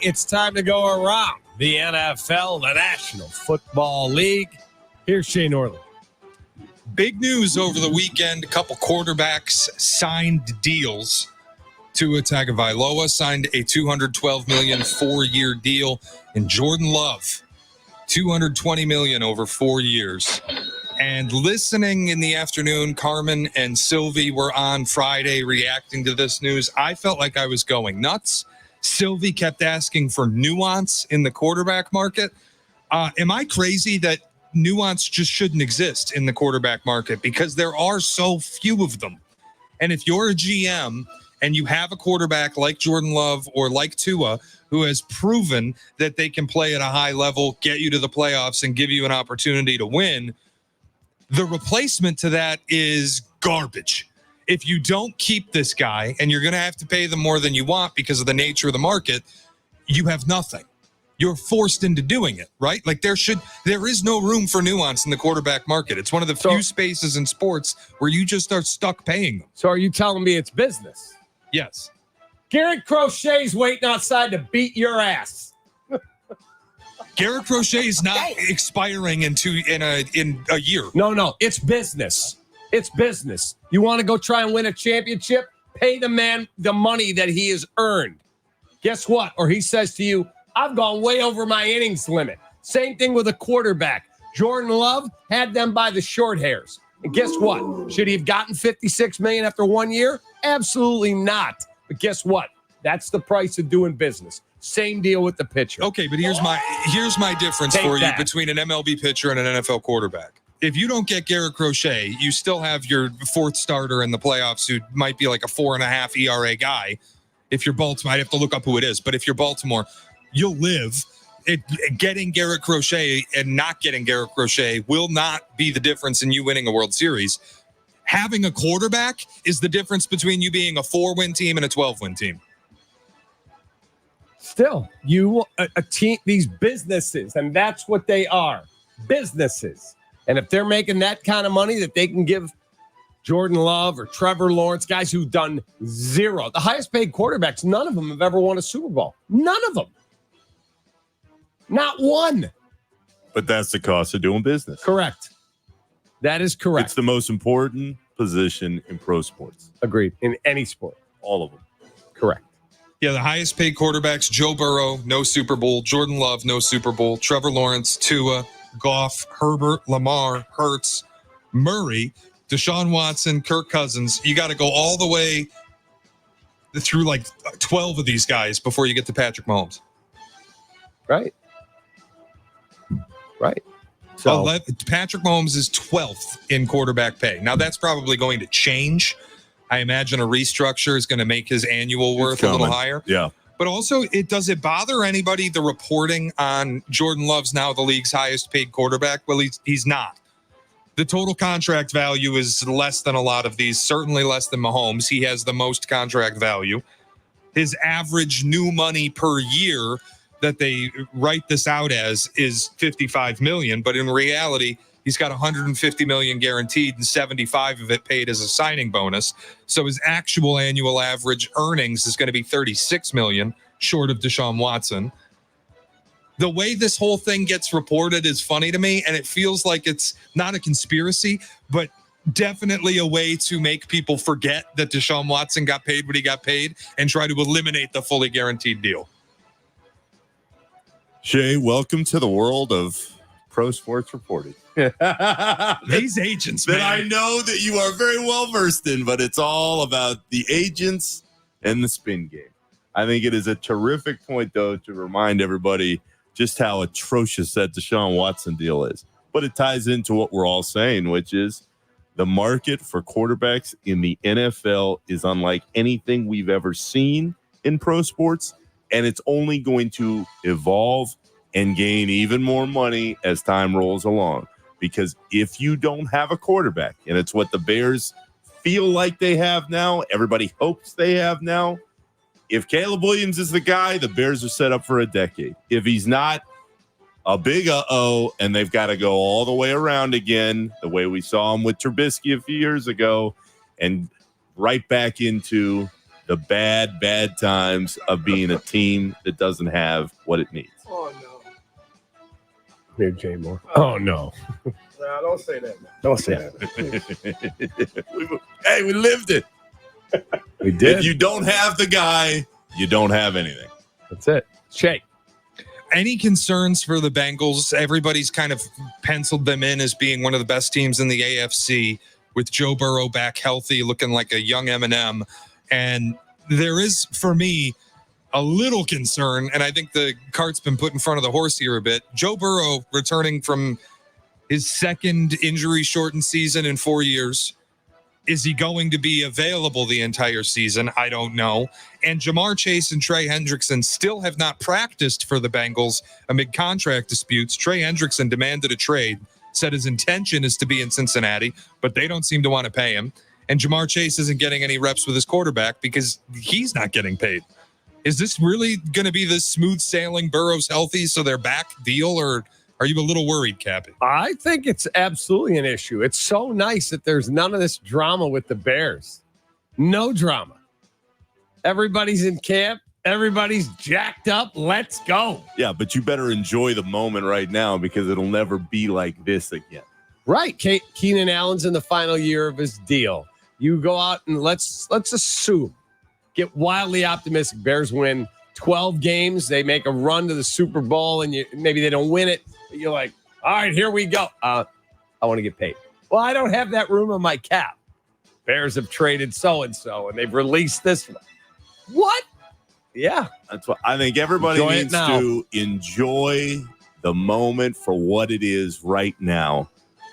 It's time to go around the NFL, the National Football League. Here's Shane Orley. Big news over the weekend. A couple quarterbacks signed deals. Tua Tagovailoa signed a $212 million 4-year deal, and Jordan Love, $220 million over 4 years. And listening in the afternoon, Carmen and Sylvie were on Friday reacting to this news. I felt like I was going nuts. Sylvie kept asking for nuance in the quarterback market. Am I crazy that nuance just shouldn't exist in the quarterback market? Because there are so few of them. And if you're a GM and you have a quarterback like Jordan Love or like Tua, who has proven that they can play at a high level, get you to the playoffs, and give you an opportunity to win, the replacement to that is garbage. If you don't keep this guy and you're going to have to pay them more than you want because of the nature of the market, you have nothing. You're forced into doing it, right? Like there is no room for nuance in the quarterback market. It's one of the few spaces in sports where you just are stuck paying them. So are you telling me it's business? Yes. Garrett Crochet's waiting outside to beat your ass. Garrett Crochet is not expiring in a year. No, it's business. It's business. You want to go try and win a championship? Pay the man the money that he has earned. Guess what? Or he says to you, I've gone way over my innings limit. Same thing with a quarterback. Jordan Love had them by the short hairs. And guess what? Should he have gotten $56 million after 1 year? Absolutely not. But guess what? That's the price of doing business. Same deal with the pitcher. Okay, but here's my difference for you between an MLB pitcher and an NFL quarterback. If you don't get Garrett Crochet, you still have your fourth starter in the playoffs who might be like a 4.5 ERA guy. If you're Baltimore, I'd have to look up who it is. But if you're Baltimore, you'll live. Getting Garrett Crochet and not getting Garrett Crochet will not be the difference in you winning a World Series. Having a quarterback is the difference between you being a 4-win team and a 12-win team. Still, a team, these businesses, and that's what they are, businesses. And if they're making that kind of money that they can give Jordan Love or Trevor Lawrence, guys who've done zero, the highest paid quarterbacks, none of them have ever won a Super Bowl. None of them. Not one. But that's the cost of doing business. Correct. That is correct. It's the most important position in pro sports. Agreed. In any sport. All of them. Correct. Yeah, the highest paid quarterbacks, Joe Burrow, no Super Bowl. Jordan Love, no Super Bowl. Trevor Lawrence, Tua, Goff, Herbert, Lamar, Hurts, Murray, Deshaun Watson, Kirk Cousins. You got to go all the way through like 12 of these guys before you get to Patrick Mahomes. Right. So Patrick Mahomes is 12th in quarterback pay. Now, that's probably going to change. I imagine a restructure is going to make his annual worth a little higher. Yeah. But also, does it bother anybody, the reporting on Jordan Love's now the league's highest paid quarterback? Well, he's not. The total contract value is less than a lot of these, certainly less than Mahomes. He has the most contract value. His average new money per year that they write this out as is $55 million, but in reality, he's got $150 million guaranteed and 75 of it paid as a signing bonus. So his actual annual average earnings is going to be $36 million, short of Deshaun Watson. The way this whole thing gets reported is funny to me, and it feels like it's not a conspiracy, but definitely a way to make people forget that Deshaun Watson got paid what he got paid and try to eliminate the fully guaranteed deal. Shay, welcome to the world of pro sports reporting. These agents, man. That I know that you are very well versed in, but it's all about the agents and the spin game. I think it is a terrific point, though, to remind everybody just how atrocious that Deshaun Watson deal is. But it ties into what we're all saying, which is the market for quarterbacks in the NFL is unlike anything we've ever seen in pro sports. And it's only going to evolve and gain even more money as time rolls along. Because if you don't have a quarterback, and it's what the Bears feel like they have now, everybody hopes they have now. If Caleb Williams is the guy, the Bears are set up for a decade. If he's not, a big uh-oh, and they've got to go all the way around again, the way we saw him with Trubisky a few years ago, and right back into the bad times of being a team that doesn't have what it needs. Oh, no. Here, Jay Moore. Oh, no. No, don't say that, man. Don't say that. Hey, we lived it. We did. If you don't have the guy, you don't have anything. That's it. Shay. Any concerns for the Bengals? Everybody's kind of penciled them in as being one of the best teams in the AFC with Joe Burrow back healthy, looking like a young Eminem. And there is, for me, a little concern, and I think the cart's been put in front of the horse here a bit. Joe Burrow returning from his second injury-shortened season in 4 years. Is he going to be available the entire season? I don't know. And Jamar Chase and Trey Hendrickson still have not practiced for the Bengals amid contract disputes. Trey Hendrickson demanded a trade, said his intention is to be in Cincinnati, but they don't seem to want to pay him. And Jamar Chase isn't getting any reps with his quarterback because he's not getting paid. Is this really going to be the smooth sailing Burrow's healthy so they're back deal, or are you a little worried, Cappy? I think it's absolutely an issue. It's so nice that there's none of this drama with the Bears. No drama. Everybody's in camp. Everybody's jacked up. Let's go. Yeah, but you better enjoy the moment right now because it'll never be like this again. Right. Keenan Allen's in the final year of his deal. You go out and let's assume, get wildly optimistic. Bears win 12 games. They make a run to the Super Bowl, and maybe they don't win it. But you're like, all right, here we go. I want to get paid. Well, I don't have that room on my cap. Bears have traded so-and-so, and they've released this one. What? Yeah. That's what I think everybody needs to enjoy the moment for what it is right now,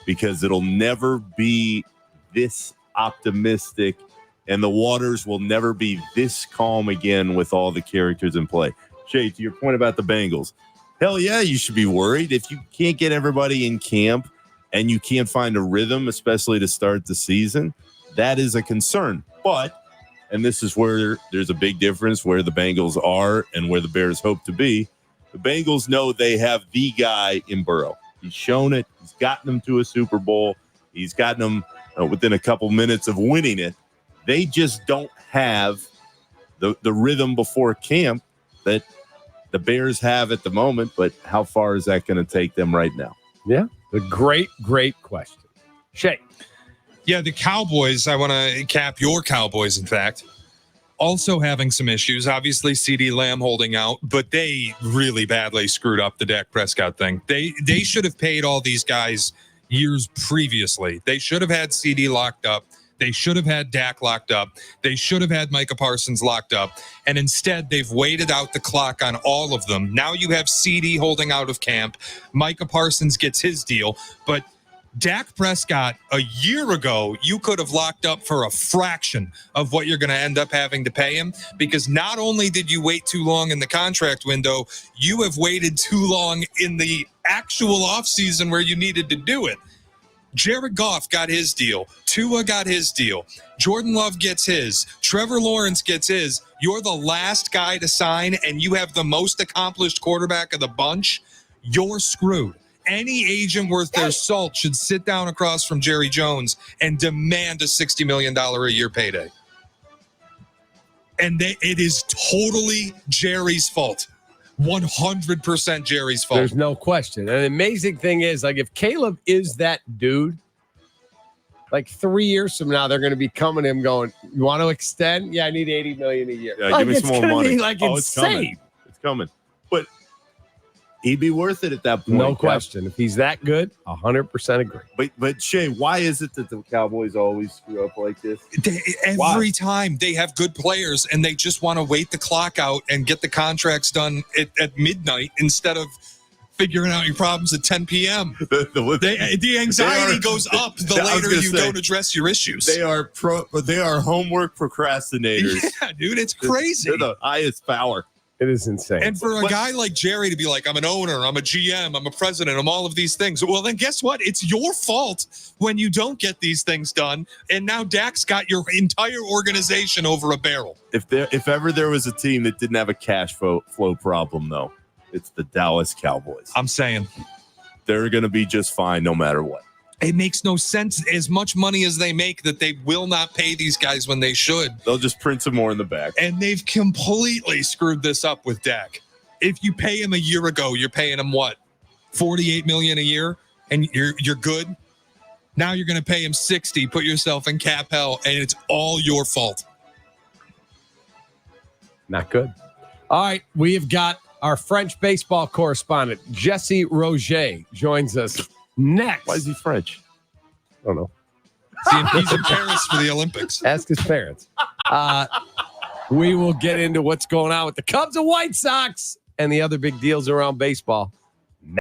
because it'll never be this optimistic and the waters will never be this calm again with all the characters in play. Shay, to your point about the Bengals, hell yeah, you should be worried. If you can't get everybody in camp and you can't find a rhythm, especially to start the season, that is a concern. But, and this is where there's a big difference where the Bengals are and where the Bears hope to be, the Bengals know they have the guy in Burrow. He's shown it. He's gotten them to a Super Bowl. He's gotten them within a couple minutes of winning it. They just don't have the rhythm before camp that the Bears have at the moment. But how far is that going to take them right now? Yeah, a great question. Shay. Yeah, the Cowboys, I want to cap your Cowboys, in fact, also having some issues. Obviously, CeeDee Lamb holding out, but they really badly screwed up the Dak Prescott thing. They should have paid all these guys years previously. They should have had CeeDee locked up. They should have had Dak locked up. They should have had Micah Parsons locked up. And instead, they've waited out the clock on all of them. Now you have CeeDee holding out of camp. Micah Parsons gets his deal. But Dak Prescott, a year ago, you could have locked up for a fraction of what you're going to end up having to pay him, because not only did you wait too long in the contract window, you have waited too long in the actual offseason where you needed to do it. Jared Goff got his deal. Tua got his deal. Jordan Love gets his. Trevor Lawrence gets his. You're the last guy to sign, and you have the most accomplished quarterback of the bunch. You're screwed. Any agent worth their salt should sit down across from Jerry Jones and demand a $60 million a year payday. And it is totally Jerry's fault. 100% Jerry's fault. There's no question. And the amazing thing is, like, if Caleb is that dude, like 3 years from now, they're going to be coming to him going, you want to extend? Yeah, I need $80 million a year. Yeah, like, give me some more money. Like, insane. It's coming. But he'd be worth it at that point. No question. If he's that good, 100% agree. But Shay, why is it that the Cowboys always screw up like this? Every time they have good players and they just want to wait the clock out and get the contracts done at midnight instead of figuring out your problems at 10 p.m. The anxiety goes up the later you don't address your issues. They are homework procrastinators. Yeah, dude, it's crazy. They're the highest power. It is insane. And for a guy like Jerry to be like, I'm an owner, I'm a GM, I'm a president, I'm all of these things. Well, then guess what? It's your fault when you don't get these things done. And now Dak's got your entire organization over a barrel. If ever there was a team that didn't have a cash flow problem, though, it's the Dallas Cowboys. I'm saying they're going to be just fine no matter what. It makes no sense. As much money as they make, that they will not pay these guys when they should. They'll just print some more in the back. And they've completely screwed this up with Dak. If you pay him a year ago, you're paying him what? $48 million a year, and you're good. Now you're going to pay him 60. Put yourself in cap hell, and it's all your fault. Not good. All right, we have got our French baseball correspondent, Jesse Roger, joins us next. Why is he French? I don't know. See, he's in Paris for the Olympics. Ask his parents. We will get into what's going on with the Cubs and White Sox and the other big deals around baseball